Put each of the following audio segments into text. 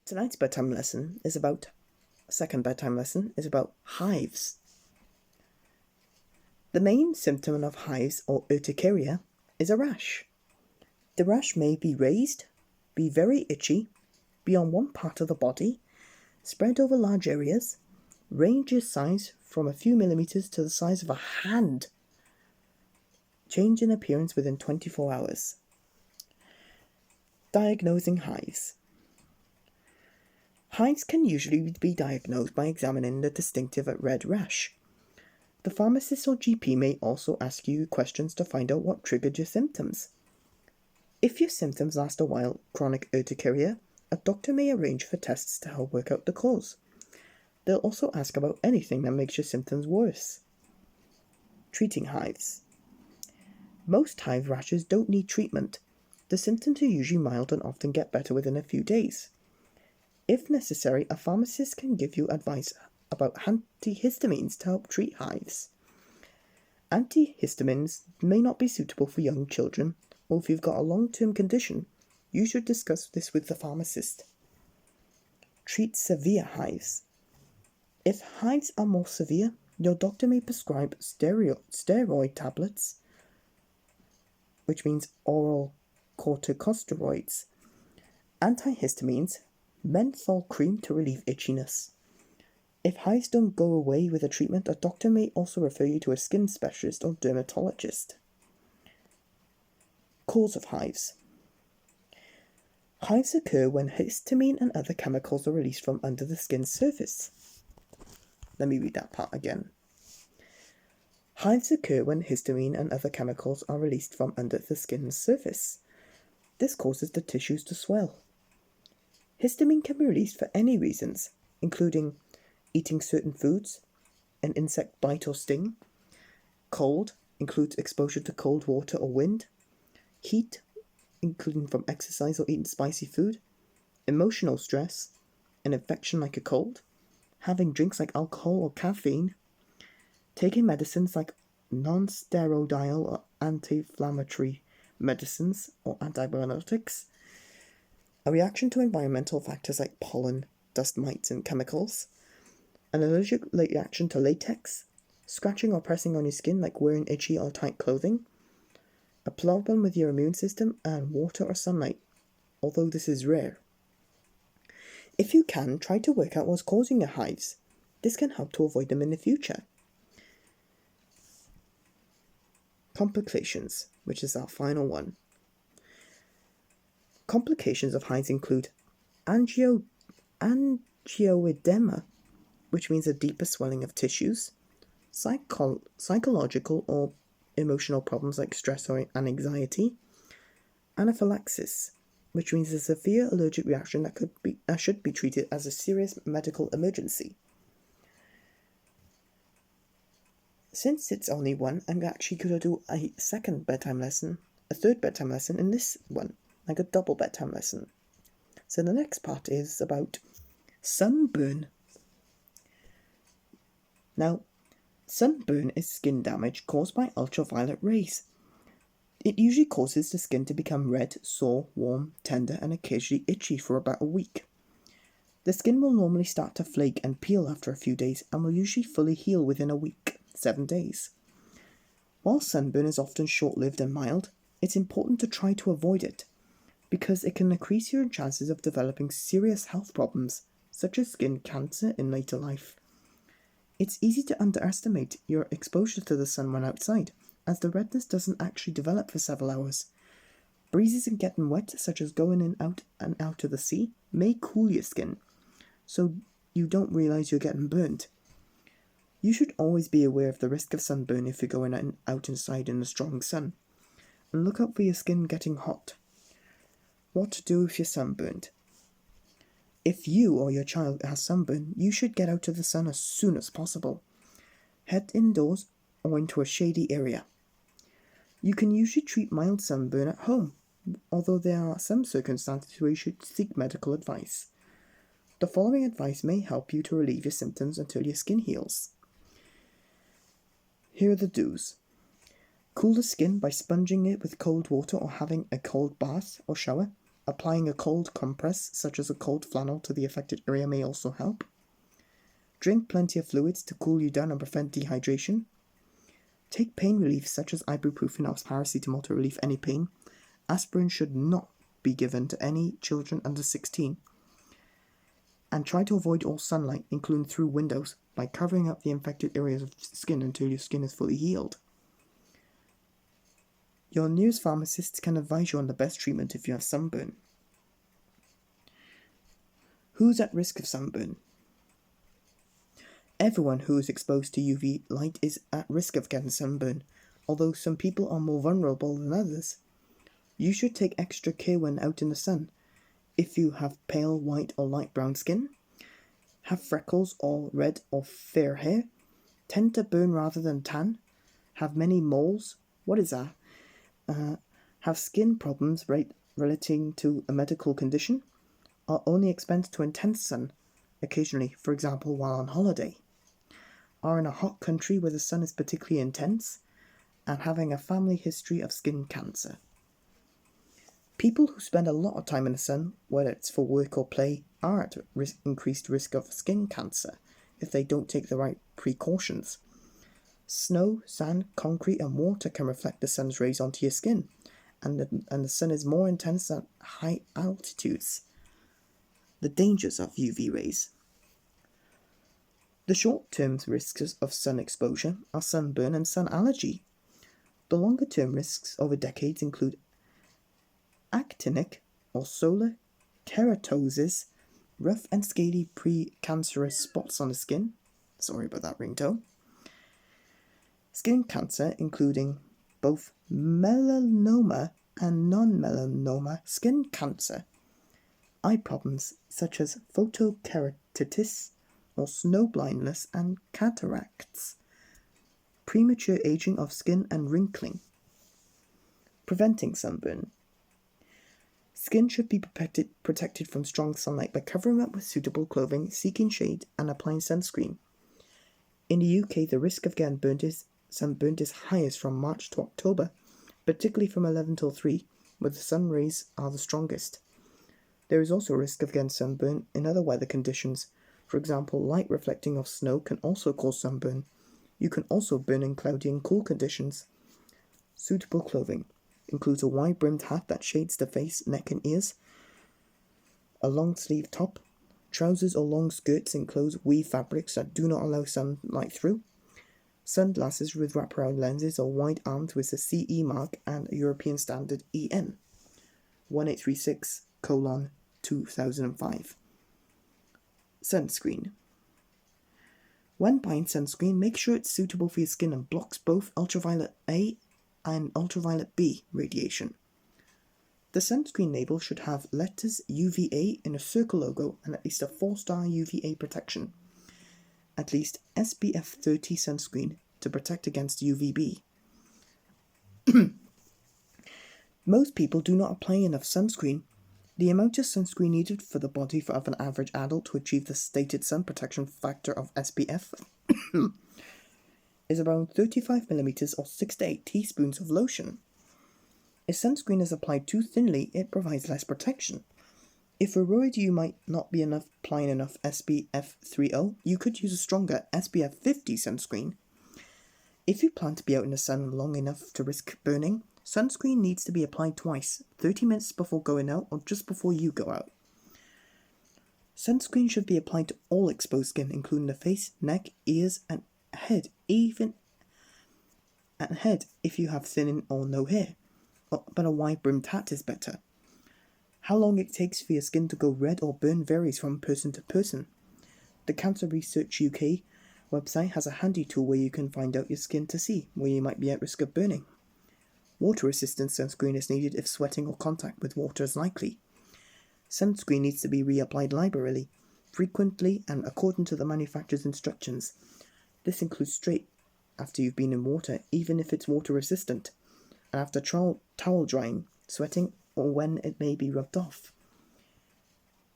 Tonight's bedtime lesson is about, second bedtime lesson is about hives. The main symptom of hives or urticaria is a rash. The rash may be raised, be very itchy, be on one part of the body, spread over large areas, range in size from a few millimeters to the size of a hand, change in appearance within 24 hours. Diagnosing hives. Hives can usually be diagnosed by examining the distinctive red rash. The pharmacist or GP may also ask you questions to find out what triggered your symptoms. If your symptoms last a while, chronic urticaria, a doctor may arrange for tests to help work out the cause. They'll also ask about anything that makes your symptoms worse. Treating hives. Most hive rashes don't need treatment. The symptoms are usually mild and often get better within a few days. If necessary, a pharmacist can give you advice about antihistamines to help treat hives. Antihistamines may not be suitable for young children, or if you've got a long-term condition, you should discuss this with the pharmacist. Treat severe hives. If hives are more severe, your doctor may prescribe steroid tablets, which means oral corticosteroids, antihistamines, menthol cream to relieve itchiness. If hives don't go away with a treatment, a doctor may also refer you to a skin specialist or dermatologist. Cause of hives. Hives occur when histamine and other chemicals are released from under the skin's surface. Let me read that part again. Hives occur when histamine and other chemicals are released from under the skin's surface. This causes the tissues to swell. Histamine can be released for any reasons, including eating certain foods, an insect bite or sting. Cold includes exposure to cold water or wind. Heat, including from exercise or eating spicy food. Emotional stress, an infection like a cold. Having drinks like alcohol or caffeine. Taking medicines like non-steroidal or anti-inflammatory medicines or antibiotics. A reaction to environmental factors like pollen, dust mites, and chemicals. An allergic reaction to latex. Scratching or pressing on your skin like wearing itchy or tight clothing. A problem with your immune system, and water or sunlight, although this is rare. If you can, try to work out what's causing your hives. This can help to avoid them in the future. Complications, which is our final one. Complications of hives include angioedema, which means a deeper swelling of tissues, psychological or emotional problems like stress or anxiety, anaphylaxis, which means a severe allergic reaction that should be treated as a serious medical emergency. Since it's only one, I'm actually going to do a third bedtime lesson in this one, like a double bedtime lesson. So the next part is about sunburn. Now, sunburn is skin damage caused by ultraviolet rays. It usually causes the skin to become red, sore, warm, tender, and occasionally itchy for about a week. The skin will normally start to flake and peel after a few days and will usually fully heal within a week, 7 days. While sunburn is often short-lived and mild, it's important to try to avoid it, because it can increase your chances of developing serious health problems, such as skin cancer in later life. It's easy to underestimate your exposure to the sun when outside, as the redness doesn't actually develop for several hours. Breezes and getting wet, such as going in and out to the sea, may cool your skin, so you don't realize you're getting burnt. You should always be aware of the risk of sunburn if you're going out inside in the strong sun, and look out for your skin getting hot. What to do if you're sunburned? If you or your child has sunburn, you should get out of the sun as soon as possible. Head indoors or into a shady area. You can usually treat mild sunburn at home, although there are some circumstances where you should seek medical advice. The following advice may help you to relieve your symptoms until your skin heals. Here are the do's. Cool the skin by sponging it with cold water or having a cold bath or shower. Applying a cold compress, such as a cold flannel, to the affected area may also help. Drink plenty of fluids to cool you down and prevent dehydration. Take pain relief such as ibuprofen or paracetamol to relieve any pain. Aspirin should not be given to any children under 16. And try to avoid all sunlight, including through windows, by covering up the infected areas of skin until your skin is fully healed. Your nearest pharmacist can advise you on the best treatment if you have sunburn. Who's at risk of sunburn? Everyone who is exposed to UV light is at risk of getting sunburn, although some people are more vulnerable than others. You should take extra care when out in the sun. If you have pale white or light brown skin, have freckles or red or fair hair, tend to burn rather than tan, have many moles, have skin problems relating to a medical condition, are only exposed to intense sun occasionally, for example while on holiday, are in a hot country where the sun is particularly intense, and having a family history of skin cancer. People who spend a lot of time in the sun, whether it's for work or play, are at increased risk of skin cancer if they don't take the right precautions. Snow, sand, concrete and water can reflect the sun's rays onto your skin, and the sun is more intense at high altitudes. The dangers of UV rays. The short-term risks of sun exposure are sunburn and sun allergy. The longer-term risks over decades include actinic or solar keratosis, rough and scaly precancerous spots on the skin. Sorry about that ringtone. Skin cancer, including both melanoma and non-melanoma skin cancer. Eye problems such as photokeratitis or snow blindness and cataracts. Premature aging of skin and wrinkling. Preventing sunburn. Skin should be protected from strong sunlight by covering up with suitable clothing, seeking shade, and applying sunscreen. In the UK, the risk of getting sunburned is highest from March to October, particularly from 11 till 3, where the sun rays are the strongest. There is also a risk of getting sunburn in other weather conditions. For example, light reflecting off snow can also cause sunburn. You can also burn in cloudy and cool conditions. Suitable clothing includes a wide-brimmed hat that shades the face, neck and ears, a long-sleeve top, trousers or long skirts enclose weave fabrics that do not allow sunlight through, sunglasses with wraparound lenses or wide-armed with the CE mark and European standard EN 1836:2005. Sunscreen. When buying sunscreen, make sure it's suitable for your skin and blocks both ultraviolet A and ultraviolet B radiation. The sunscreen label should have letters UVA in a circle logo and at least a 4-star UVA protection. At least SPF 30 sunscreen to protect against UVB. Most people do not apply enough sunscreen. The amount of sunscreen needed for the body of an average adult to achieve the stated sun protection factor of SPF is around 35 millimeters or 6 to 8 teaspoons of lotion. If sunscreen is applied too thinly, it provides less protection. If you're worried you might not be applying enough SPF 30, you could use a stronger SPF 50 sunscreen. If you plan to be out in the sun long enough to risk burning, sunscreen needs to be applied twice, 30 minutes before going out or just before you go out. Sunscreen should be applied to all exposed skin, including the face, neck, ears, and head, even head if you have thin or no hair, but a wide-brimmed hat is better. How long it takes for your skin to go red or burn varies from person to person. The Cancer Research UK website has a handy tool where you can find out your skin to see where you might be at risk of burning. Water-resistant sunscreen is needed if sweating or contact with water is likely. Sunscreen needs to be reapplied liberally, frequently and according to the manufacturer's instructions. This includes straight after you've been in water, even if it's water-resistant, and after towel drying, sweating, or when it may be rubbed off.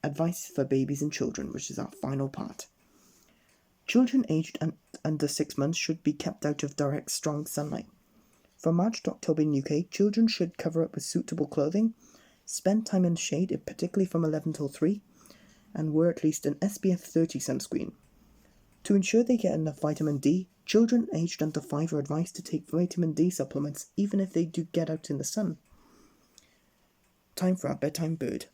Advice for babies and children, which is our final part. Children aged under 6 months should be kept out of direct, strong sunlight. From March to October in UK, children should cover up with suitable clothing, Spend time in shade, particularly from 11 till 3, and wear at least an SPF 30 sunscreen. To ensure they get enough vitamin D, children aged under 5 are advised to take vitamin D supplements even if they do get out in the sun. Time for our bedtime bird.